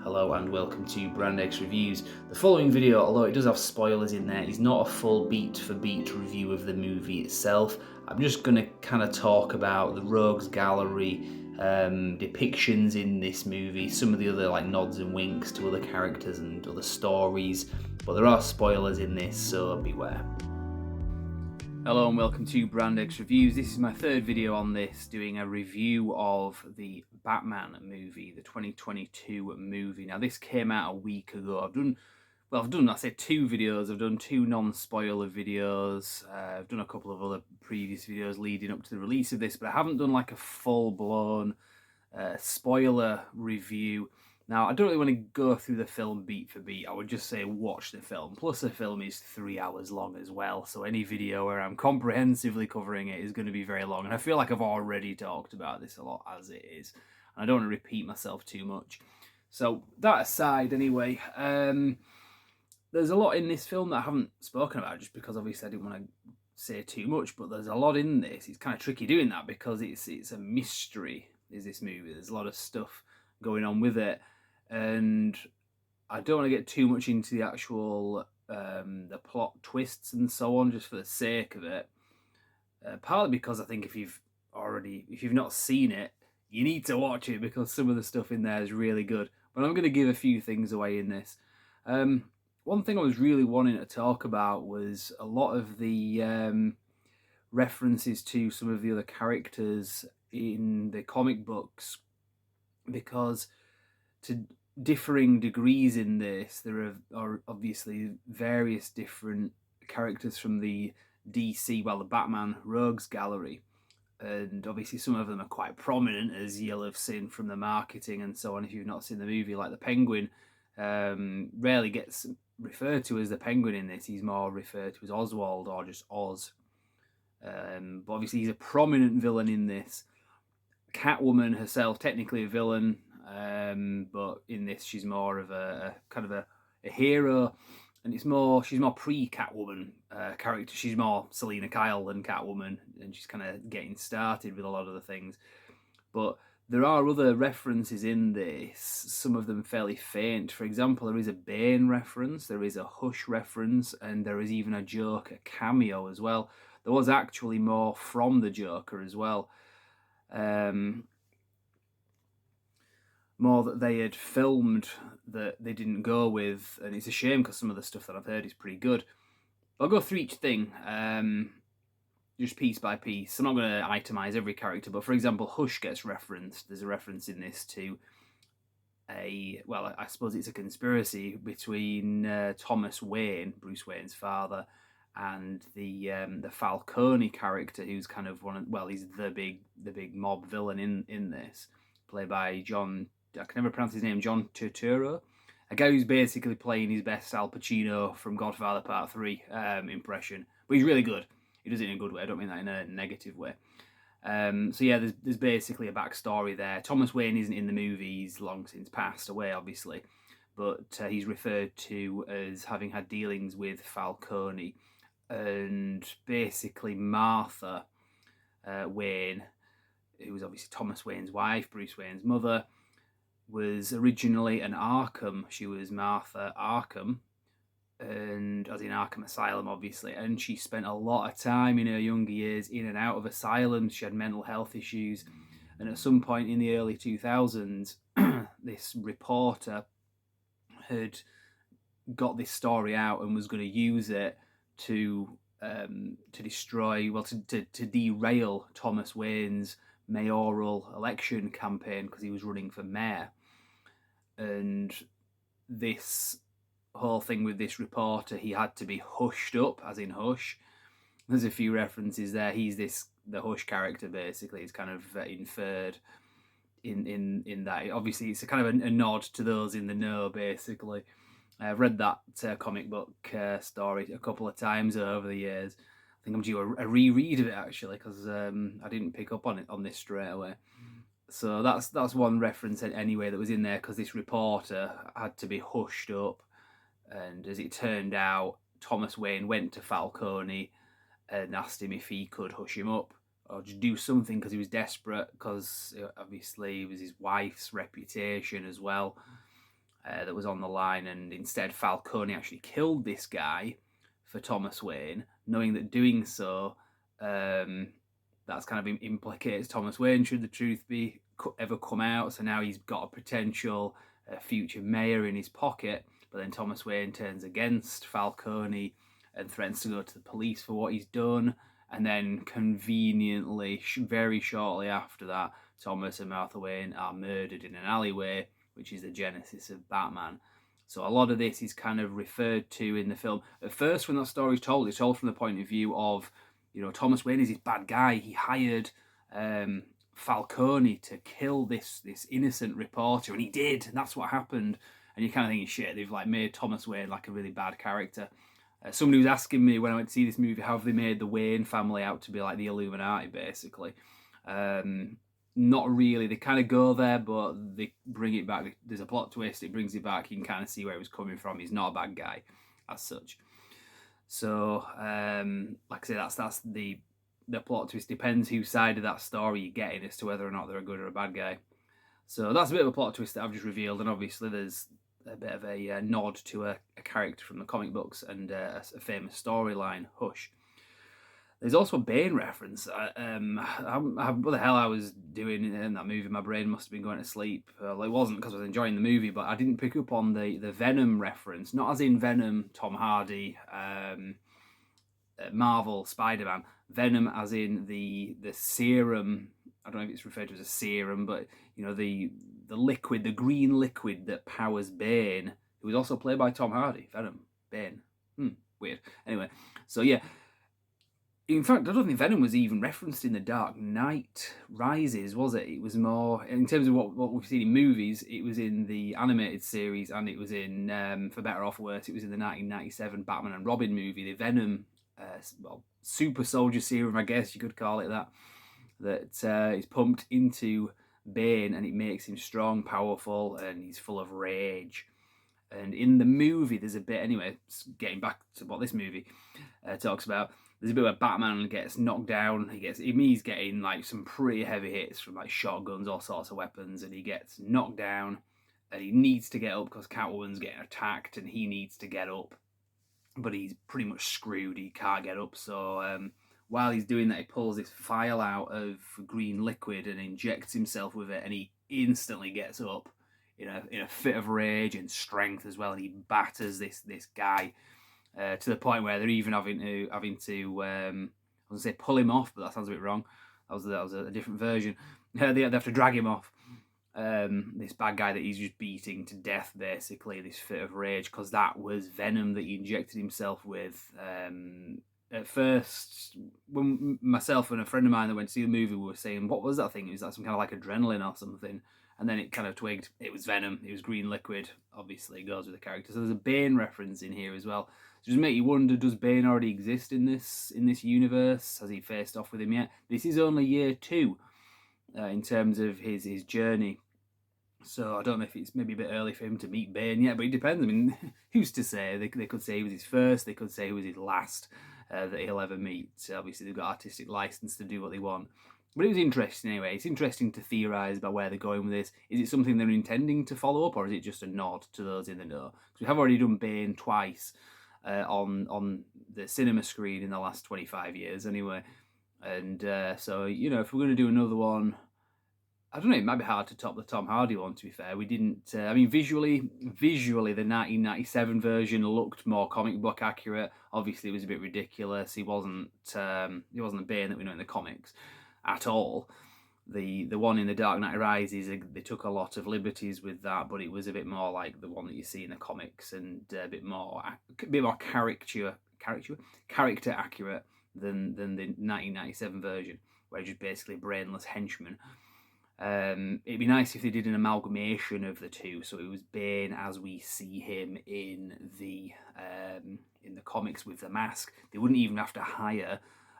Hello and welcome to Brand X Reviews. The following video, although it does have spoilers in there, is not a full beat for beat review of the movie itself. I'm just going to kind of talk about the Rogues Gallery depictions in this movie, some of the other like nods and winks to other characters and other stories, but there are spoilers in this, so beware. Hello and welcome to Brand X Reviews. This is my third video on this, doing a review of the Batman movie, the 2022 movie. Now this came out a week ago. I've done two videos. I've done two non-spoiler videos. I've done a couple of other previous videos leading up to the release of this, but I haven't done like a full-blown spoiler review. Now, I don't really want to go through the film beat for beat. I would just say watch the film. Plus, the film is 3 hours long as well, so any video where I'm comprehensively covering it is going to be very long. And I feel like I've already talked about this a lot as it is. And I don't want to repeat myself too much. So, that aside, anyway, there's a lot in this film that I haven't spoken about just because obviously I didn't want to say too much, but there's a lot in this. It's kind of tricky doing that because it's a mystery, is this movie. There's a lot of stuff going on with it. And I don't want to get too much into the actual the plot twists and so on, just for the sake of it. Partly because I think if you've not seen it, you need to watch it because some of the stuff in there is really good. But I'm going to give a few things away in this. One thing I was really wanting to talk about was a lot of the references to some of the other characters in the comic books, because to differing degrees in this, there are obviously various different characters from the DC, the Batman Rogues Gallery, and obviously some of them are quite prominent, as you'll have seen from the marketing and so on if you've not seen the movie. Like the Penguin rarely gets referred to as the Penguin in this. He's more referred to as Oswald or just Oz. But obviously he's a prominent villain in this. Catwoman herself, technically a villain, but in this she's more of a kind of a hero, and she's more pre-Catwoman character. She's more Selina Kyle than Catwoman, and she's kind of getting started with a lot of the things. But there are other references in this, some of them fairly faint. For example, there is a Bane reference, there is a Hush reference, and there is even a Joker cameo as well. There was actually more from the Joker as well. More that they had filmed that they didn't go with, and it's a shame because some of the stuff that I've heard is pretty good. I'll go through each thing, just piece by piece. I'm not going to itemize every character, but for example, Hush gets referenced. There's a reference in this to I suppose it's a conspiracy between Thomas Wayne, Bruce Wayne's father, and the Falcone character, who's kind of he's the big mob villain in this, played by John, I can never pronounce his name, John Turturro, a guy who's basically playing his best Al Pacino from Godfather Part 3 impression, but he's really good. He does it in a good way. I don't mean that in a negative way. So yeah, there's basically a backstory there. Thomas Wayne isn't in the movie. He's long since passed away, obviously, but he's referred to as having had dealings with Falcone. And basically Martha Wayne, who was obviously Thomas Wayne's wife, Bruce Wayne's mother, was originally an Arkham. She was Martha Arkham, and as in Arkham Asylum, obviously. And she spent a lot of time in her younger years in and out of asylums. She had mental health issues. And at some point in the early 2000s, this reporter had got this story out and was going to use it to derail Thomas Wayne's mayoral election campaign because he was running for mayor. And this whole thing with this reporter, he had to be hushed up, as in Hush. There's a few references there. He's the Hush character, basically. It's kind of inferred in that. Obviously, it's a kind of a nod to those in the know, basically. I've read that comic book story a couple of times over the years. I think I'm due a reread of it, actually, because I didn't pick up on this straight away. So that's one reference anyway that was in there, because this reporter had to be hushed up. And as it turned out, Thomas Wayne went to Falcone and asked him if he could hush him up or just do something, because he was desperate, because obviously it was his wife's reputation as well. that was on the line, and instead Falcone actually killed this guy for Thomas Wayne, knowing that doing so, that's kind of implicates Thomas Wayne should the truth be ever come out. So now he's got a potential future mayor in his pocket. But then Thomas Wayne turns against Falcone and threatens to go to the police for what he's done. And then conveniently, very shortly after that, Thomas and Martha Wayne are murdered in an alleyway, which is the genesis of Batman. So a lot of this is kind of referred to in the film. At first, when that story is told, it's told from the point of view of, Thomas Wayne is this bad guy. He hired Falcone to kill this innocent reporter, and he did. And that's what happened. And you're kind of thinking, shit, they've like made Thomas Wayne like a really bad character. Somebody was asking me when I went to see this movie, how have they made the Wayne family out to be like the Illuminati, basically. Not really. They kind of go there, but they bring it back. There's a plot twist. It brings it back. You can kind of see where it was coming from. He's not a bad guy, as such. So, like I say, that's the plot twist. Depends whose side of that story you're getting as to whether or not they're a good or a bad guy. So that's a bit of a plot twist that I've just revealed, and obviously there's a bit of a nod to a character from the comic books and a famous storyline, Hush. There's also a Bane reference. What the hell I was doing in that movie? My brain must have been going to sleep. Well, it wasn't because I was enjoying the movie, but I didn't pick up on the Venom reference. Not as in Venom, Tom Hardy, Marvel, Spider-Man. Venom as in the serum. I don't know if it's referred to as a serum, but the liquid, the green liquid that powers Bane, who was also played by Tom Hardy. Venom, Bane. Weird. Anyway, so yeah. In fact, I don't think Venom was even referenced in The Dark Knight Rises, was it? It was more, in terms of what we've seen in movies, it was in the animated series, and it was in, for better or for worse, it was in the 1997 Batman and Robin movie, the Venom super soldier serum, I guess you could call it that is pumped into Bane, and it makes him strong, powerful, and he's full of rage. And in the movie, there's a bit, anyway, getting back to what this movie talks about, there's a bit where Batman gets knocked down. He's getting like some pretty heavy hits from like shotguns, all sorts of weapons, and he gets knocked down, and he needs to get up because Catwoman's getting attacked, and he needs to get up, but he's pretty much screwed. He can't get up, so while he's doing that, he pulls this vial out of green liquid and injects himself with it, and he instantly gets up in a fit of rage and strength as well, and he batters this guy. To the point where they're even having to I was gonna say pull him off, but that sounds a bit wrong. That was a different version. They have to drag him off. This bad guy that he's just beating to death, basically, this fit of rage, because that was Venom that he injected himself with. At first, when myself and a friend of mine that went to see the movie, we were saying, what was that thing? It was that some kind of like adrenaline or something. And then it kind of twigged, it was Venom, it was green liquid. Obviously, it goes with the character. So there's a Bane reference in here as well. So just make you wonder, does Bane already exist in this universe? Has he faced off with him yet? This is only year 2 in terms of his journey. So I don't know if it's maybe a bit early for him to meet Bane yet, but it depends. I mean, who's to say? They could say he was his first, they could say he was his last that he'll ever meet. So obviously, they've got artistic license to do what they want. But it was interesting anyway. It's interesting to theorise about where they're going with this. Is it something they're intending to follow up, or is it just a nod to those in the know? Because we have already done Bane twice on the cinema screen in the last 25 years anyway. And so, if we're going to do another one, I don't know, it might be hard to top the Tom Hardy one, to be fair. We didn't, visually, the 1997 version looked more comic book accurate. Obviously, it was a bit ridiculous. He wasn't the Bane that we know in the comics at all. The one in The Dark Knight Rises, they took a lot of liberties with that, but it was a bit more like the one that you see in the comics, and a bit more character accurate than the 1997 version, where it's just basically a brainless henchman. It'd be nice if they did an amalgamation of the two, so it was Bane as we see him in the comics with the mask. They wouldn't even have to hire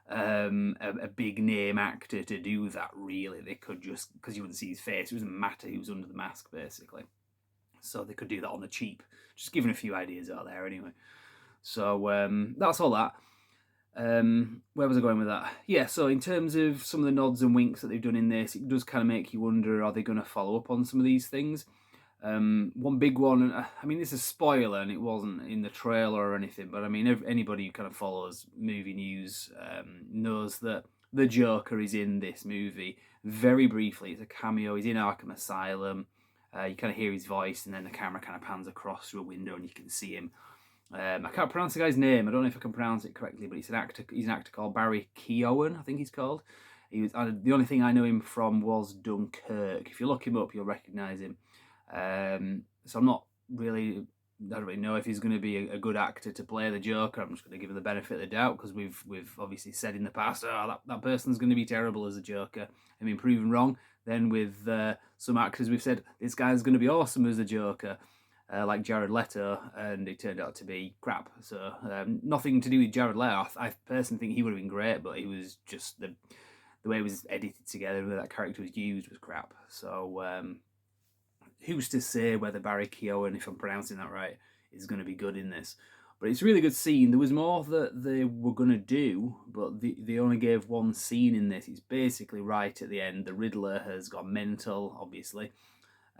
a big name actor to do that, really. They could just, because you wouldn't see his face, it doesn't matter who's under the mask, basically. So they could do that on the cheap. Just giving a few ideas out there anyway. So that's all that. Where was I going with that? Yeah, so in terms of some of the nods and winks that they've done in this, it does kind of make you wonder, are they going to follow up on some of these things? One big one, I mean, this is a spoiler and it wasn't in the trailer or anything, but I mean, anybody who kind of follows movie news knows that the Joker is in this movie. Very briefly, it's a cameo. He's in Arkham Asylum. You kind of hear his voice, and then the camera kind of pans across through a window, and you can see him. I can't pronounce the guy's name. I don't know if I can pronounce it correctly, but he's an actor. He's an actor called Barry Keoghan, I think he's called. He was the only thing I know him from was Dunkirk. If you look him up, you'll recognise him. So I don't really know if he's going to be a good actor to play the Joker. I'm just going to give him the benefit of the doubt because we've obviously said in the past, that person's going to be terrible as a Joker, and been proven wrong. Then with some actors, we've said this guy's going to be awesome as a Joker, like Jared Leto, and it turned out to be crap. So nothing to do with Jared Leto. I personally think he would have been great, but he was just the way it was edited together, the way that character was used was crap. So who's to say whether Barry Keoghan, if I'm pronouncing that right, is going to be good in this? But it's a really good scene. There was more that they were going to do, but they only gave one scene in this. It's basically right at the end. The Riddler has gone mental, obviously,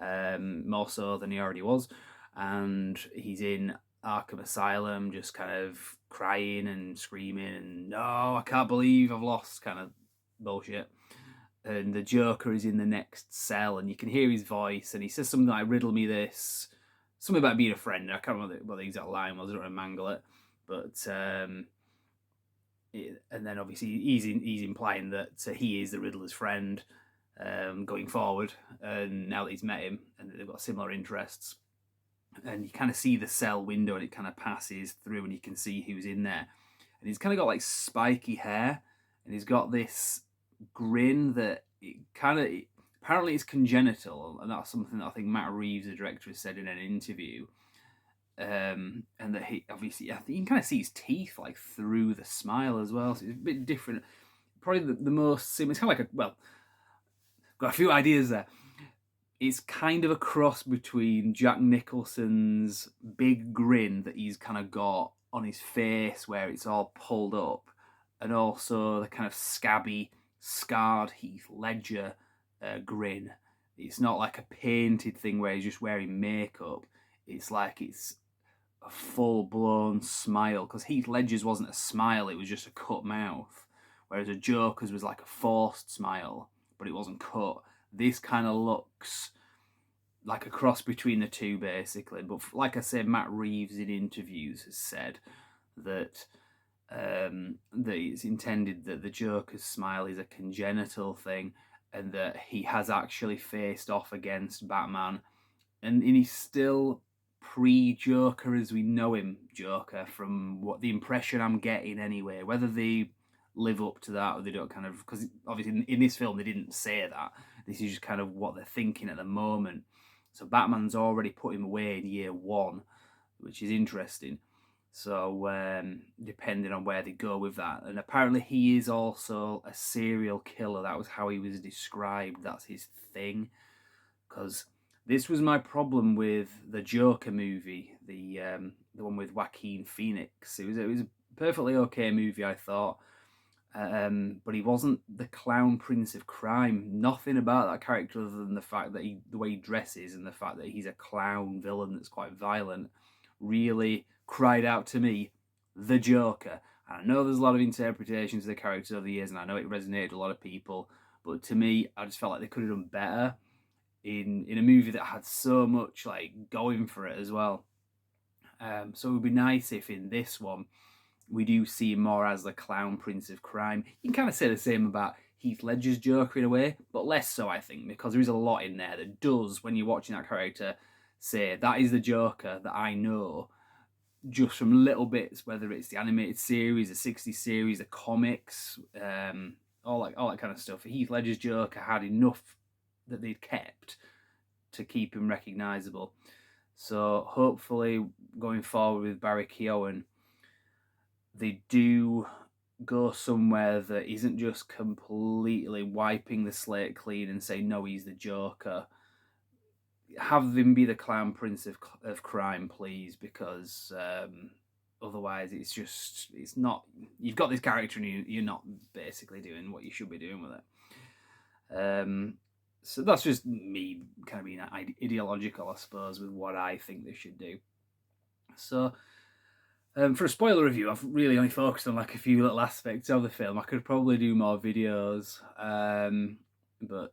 more so than he already was. And he's in Arkham Asylum, just kind of crying and screaming and, no, I can't believe I've lost, kind of bullshit. And the Joker is in the next cell, and you can hear his voice, and he says something like, riddle me this, something about being a friend. I can't remember what the exact line was, I don't want to mangle it, but and then obviously he's implying that he is the Riddler's friend going forward, and now that he's met him, and they've got similar interests, and you kind of see the cell window, and it kind of passes through, and you can see who's in there, and he's kind of got like spiky hair, and he's got this grin that it kind of apparently it's congenital, and that's something that I think Matt Reeves, the director, has said in an interview. And that he obviously, I think you can kind of see his teeth like through the smile as well, so it's a bit different. Probably the most similar. It's kind of like got a few ideas there. It's kind of a cross between Jack Nicholson's big grin that he's kind of got on his face, where it's all pulled up, and also the kind of scabby, scarred Heath Ledger grin. It's not like a painted thing where he's just wearing makeup. It's like it's a full-blown smile, because Heath Ledger's wasn't a smile, it was just a cut mouth, whereas a Joker's was like a forced smile, but it wasn't cut. This kind of looks like a cross between the two, basically. But like I said, Matt Reeves in interviews has said that that it's intended that the Joker's smile is a congenital thing, and that he has actually faced off against Batman, and he's still pre-Joker as we know him, Joker, from what the impression I'm getting anyway. Whether they live up to that or they don't, kind of, because obviously in this film they didn't say that. This is just kind of what they're thinking at the moment. So Batman's already put him away in year one, which is interesting. So depending on where they go with that. And apparently he is also a serial killer. That was how he was described. That's his thing. Because this was my problem with the Joker movie, the one with Joaquin Phoenix. It was a perfectly okay movie, I thought. But he wasn't the clown prince of crime. Nothing about that character other than the fact that the way he dresses and the fact that he's a clown villain that's quite violent really cried out to me, the Joker. And I know there's a lot of interpretations of the character over the years, and I know it resonated with a lot of people, but to me, I just felt like they could have done better in a movie that had so much like going for it as well. So it would be nice if in this one we do see him more as the clown prince of crime. You can kind of say the same about Heath Ledger's Joker in a way, but less so, I think, because there is a lot in there that does, when you're watching that character, say, that is the Joker that I know, just from little bits, whether it's the animated series, the 60s series, the comics, all that kind of stuff. Heath Ledger's Joker had enough that they'd kept to keep him recognisable. So hopefully, going forward with Barry Keoghan, they do go somewhere that isn't just completely wiping the slate clean and say, no, he's the Joker. Have him be the clown prince of crime, please, because otherwise it's not, you've got this character and you're not basically doing what you should be doing with it. So that's just me kind of being ideological, I suppose, with what I think they should do. So, for a spoiler review, I've really only focused on like a few little aspects of the film. I could probably do more videos, but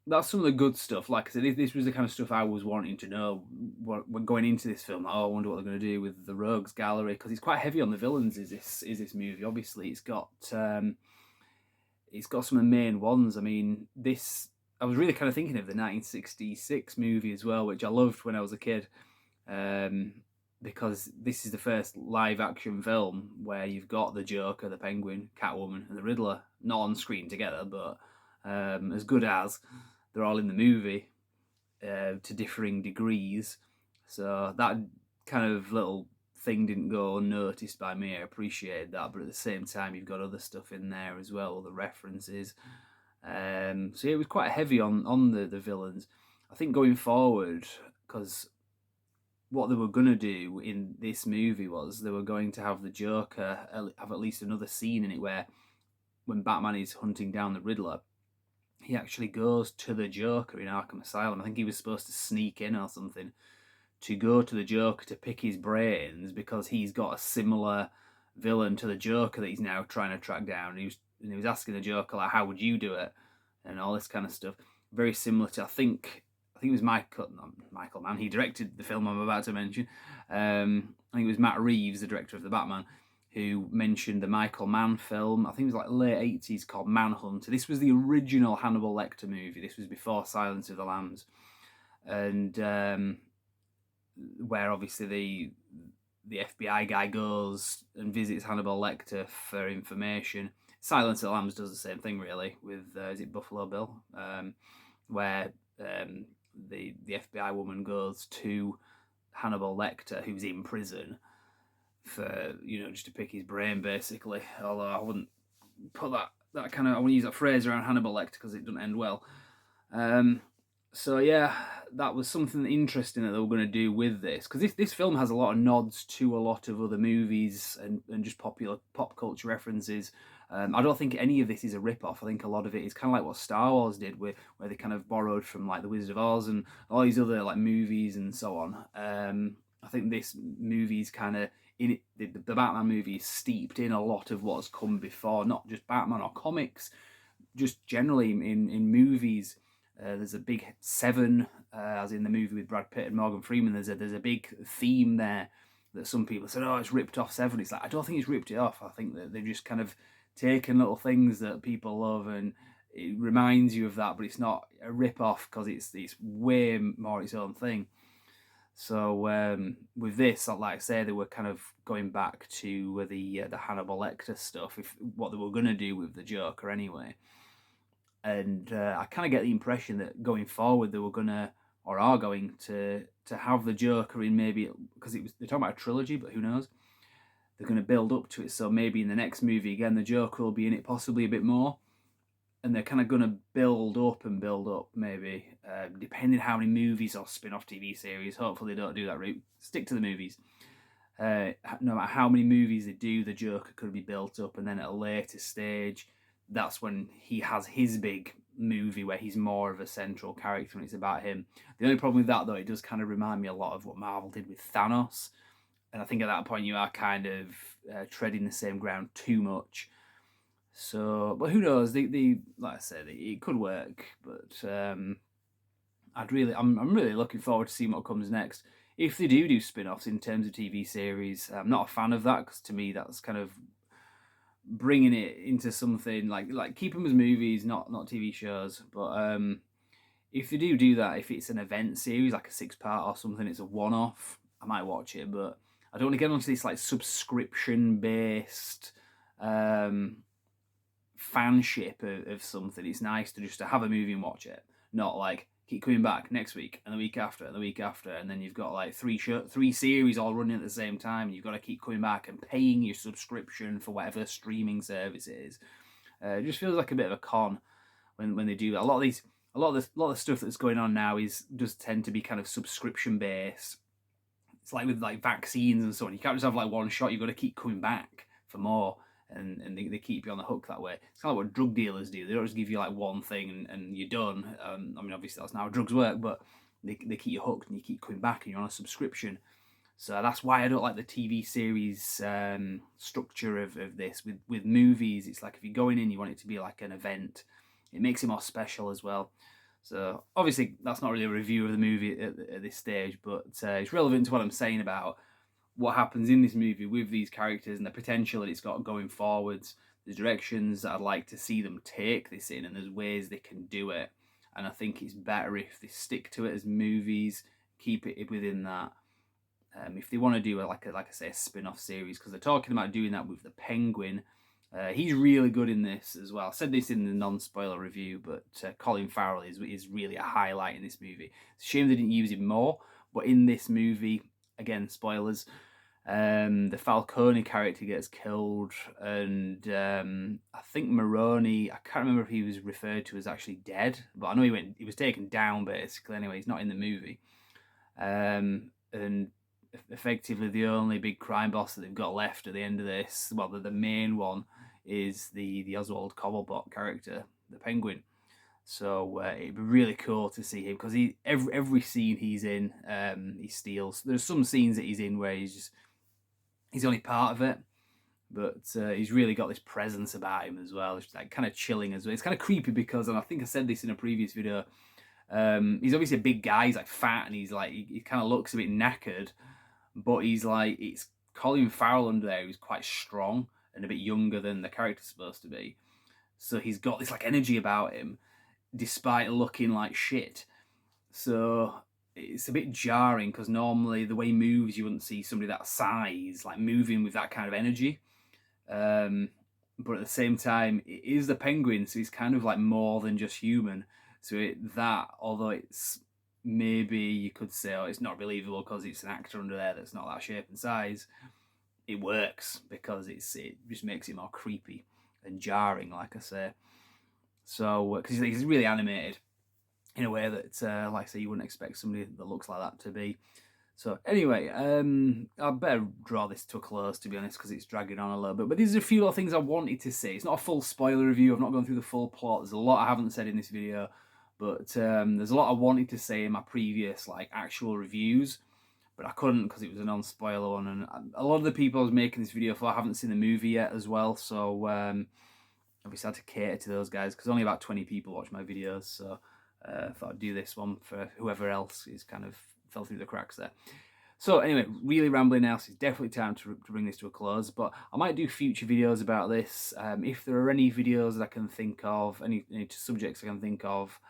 that's some of the good stuff. Like I said, this was the kind of stuff I was wanting to know when going into this film. Like, oh, I wonder what they're going to do with the Rogues Gallery, because it's quite heavy on the villains. Is this movie? Obviously, it's got some of the main ones. I mean, this I was really kind of thinking of the 1966 movie as well, which I loved when I was a kid, um, because this is the first live action film where you've got the Joker, the Penguin, Catwoman, and the Riddler not on screen together, but as good as they're all in the movie to differing degrees. So that kind of little thing didn't go unnoticed by me. I appreciated that, but at the same time, you've got other stuff in there as well, the references. So yeah, it was quite heavy on the villains. I think going forward, because what they were going to do in this movie was they were going to have the Joker have at least another scene in it where when Batman is hunting down the Riddler, he actually goes to the Joker in Arkham Asylum. I think he was supposed to sneak in or something to go to the Joker to pick his brains because he's got a similar villain to the Joker that he's now trying to track down. He was asking the Joker, like, how would you do it? And all this kind of stuff. Very similar to, I think it was Michael Mann. He directed the film I'm about to mention. I think it was Matt Reeves, the director of the Batman, who mentioned the Michael Mann film. I think it was like late 80s called Manhunter. This was the original Hannibal Lecter movie. This was before Silence of the Lambs. And where obviously the FBI guy goes and visits Hannibal Lecter for information. Silence of the Lambs does the same thing, really, with is it Buffalo Bill, where the FBI woman goes to Hannibal Lecter, who's in prison, for just to pick his brain, basically. Although I wouldn't put that kind of, I wouldn't use that phrase around Hannibal Lecter because it doesn't end well. So yeah, that was something interesting that they were going to do with this, because this film has a lot of nods to a lot of other movies and just popular pop culture references. I don't think any of this is a rip-off. I think a lot of it is kind of like what Star Wars did, where they kind of borrowed from like The Wizard of Oz and all these other like movies and so on. I think this movie's kind of in it. The Batman movie is steeped in a lot of what's come before, not just Batman or comics, just generally in movies. There's a big Seven, as in the movie with Brad Pitt and Morgan Freeman. There's a big theme there that some people said, oh, it's ripped off Seven. It's like, I don't think it's ripped it off. I think that they've just kind of taken little things that people love and it reminds you of that, but it's not a rip off because it's way more its own thing. So with this, like I say, they were kind of going back to the Hannibal Lecter stuff, if what they were going to do with the Joker anyway. And I kind of get the impression that going forward they were gonna or are going to have the Joker in, maybe because they're talking about a trilogy, but who knows? They're going to build up to it, so maybe in the next movie again the Joker will be in it, possibly a bit more, and they're kind of going to build up, maybe depending how many movies or spin-off TV series. Hopefully they don't do that route. Stick to the movies. No matter how many movies they do, the Joker could be built up, and then at a later stage, that's when he has his big movie where he's more of a central character and it's about him. The only problem with that, though, it does kind of remind me a lot of what Marvel did with Thanos. And I think at that point you are kind of treading the same ground too much. So, but who knows? Like I said, it could work. But I'm really looking forward to seeing what comes next. If they do spin-offs in terms of TV series, I'm not a fan of that, because to me that's kind of bringing it into something like keep them as movies, not TV shows. But if they do that, if it's an event series like a 6-part or something, it's a one-off, I might watch it. But I don't want to get onto this like subscription based fanship of something. It's nice to just to have a movie and watch it, not like keep coming back next week and the week after and the week after, and then you've got like three series all running at the same time, and you've got to keep coming back and paying your subscription for whatever streaming service it is. It just feels like a bit of a con when they do that. A lot of the stuff that's going on now does tend to be kind of subscription based. It's like with like vaccines and so on. You can't just have like one shot. You've got to keep coming back for more. and they keep you on the hook that way. It's kind of what drug dealers do. They don't just give you like one thing and you're done. I mean, obviously that's not how drugs work, but they keep you hooked and you keep coming back and you're on a subscription. So that's why I don't like the TV series structure of this. With movies, it's like if you're going in, you want it to be like an event. It makes it more special as well. So obviously that's not really a review of the movie at this stage, but it's relevant to what I'm saying about what happens in this movie with these characters and the potential that it's got going forwards, the directions that I'd like to see them take this in, and there's ways they can do it. And I think it's better if they stick to it as movies, keep it within that. If they want to do like I say, a spin-off series, because they're talking about doing that with the Penguin. He's really good in this as well. I said this in the non-spoiler review, but Colin Farrell is really a highlight in this movie. It's a shame they didn't use him more, but in this movie, again, spoilers, the Falcone character gets killed, and I think Maroney, I can't remember if he was referred to as actually dead, but I know he was taken down basically. Anyway, he's not in the movie, and effectively the only big crime boss that they've got left at the end of this, well, the main one, is the Oswald Cobblepot character, the Penguin. So it'd be really cool to see him, because every scene he's in, he steals. There's some scenes that he's in where he's only part of it, but he's really got this presence about him as well. It's like kind of chilling as well. It's kind of creepy because, and I think I said this in a previous video, he's obviously a big guy. He's like fat, and he's like he kind of looks a bit knackered, but he's like, it's Colin Farrell under there who's quite strong and a bit younger than the character's supposed to be. So he's got this like energy about him, despite looking like shit. So it's a bit jarring, because normally the way he moves, you wouldn't see somebody that size like moving with that kind of energy. But at the same time, it is the Penguin, so he's kind of like more than just human. So although it's maybe you could say, oh, it's not believable because it's an actor under there that's not that shape and size, it works because it just makes it more creepy and jarring, like I say. So because he's really animated in a way that, like I say, you wouldn't expect somebody that looks like that to be. So anyway, I better draw this to a close, to be honest, because it's dragging on a little bit. But these are a few little things I wanted to say. It's not a full spoiler review. I've not gone through the full plot. There's a lot I haven't said in this video. But there's a lot I wanted to say in my previous like actual reviews, but I couldn't because it was a non-spoiler one. And a lot of the people I was making this video for haven't seen the movie yet as well. So obviously I had to cater to those guys, because only about 20 people watch my videos. So I thought I'd do this one for whoever else is kind of fell through the cracks there. So anyway, really rambling now, so it's definitely time to bring this to a close. But I might do future videos about this. If there are any videos that I can think of, any subjects I can think of,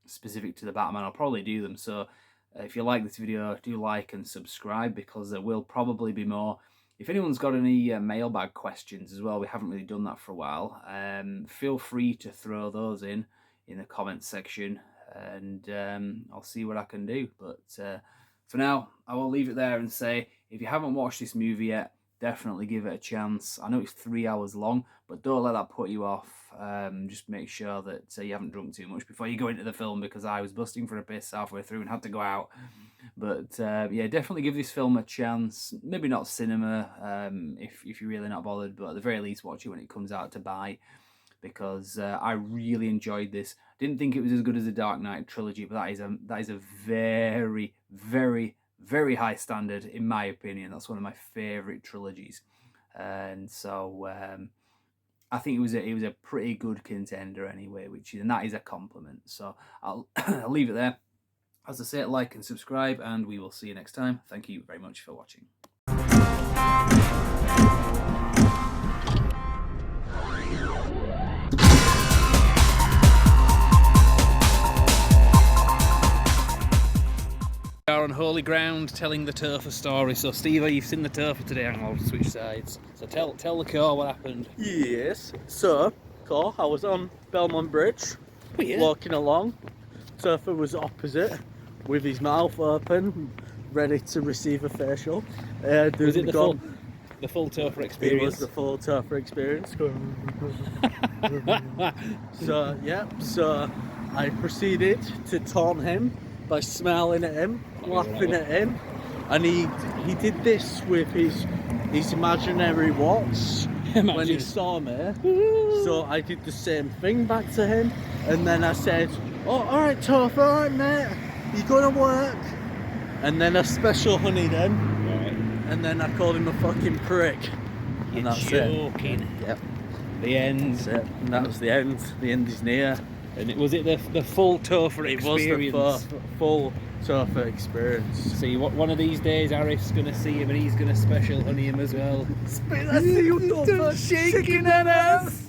specific to the Batman, I'll probably do them. So if you like this video, do like and subscribe, because there will probably be more. If anyone's got any mailbag questions as well, we haven't really done that for a while, feel free to throw those in the comments section, and I'll see what I can do. But for now, I will leave it there and say, if you haven't watched this movie yet, definitely give it a chance. I know it's 3 hours long, but don't let that put you off. Just make sure that you haven't drunk too much before you go into the film, because I was busting for a piss halfway through and had to go out. But yeah, definitely give this film a chance. Maybe not cinema if you're really not bothered, but at the very least watch it when it comes out to buy, because I really enjoyed this. Didn't think it was as good as the Dark Knight trilogy, but that is a very, very, very high standard in my opinion. That's one of my favourite trilogies, and so I think it was a pretty good contender anyway, and that is a compliment. So I'll leave it there. As I say, like and subscribe, and we will see you next time. Thank you very much for watching. We are on holy ground telling the Topher story. So Steve, you've seen the Topher today. I'm going to switch sides. So tell the core what happened. Yes. So, I was on Belmont Bridge, walking along. Topher was opposite, with his mouth open, ready to receive a facial. Was it the full Topher experience? It was the full Topher experience. So yeah, so I proceeded to taunt him by smiling at him, laughing at him, and he did this with his his imaginary watch when he Imagine. saw me. So I did the same thing back to him, and then I said, "Oh, all right, Toph, all right, mate, you gonna work?" And then I special honeyed him, Right. and then I called him a fucking prick. You're And that's joking. it. Yep, The end. that's it. And that was the end. The end is near. And was it the full Topher It was experience? the full Topher experience. See, one of these days, Arif's gonna see him and he's gonna special honey him as well. I see you, Topher, shaking that ass.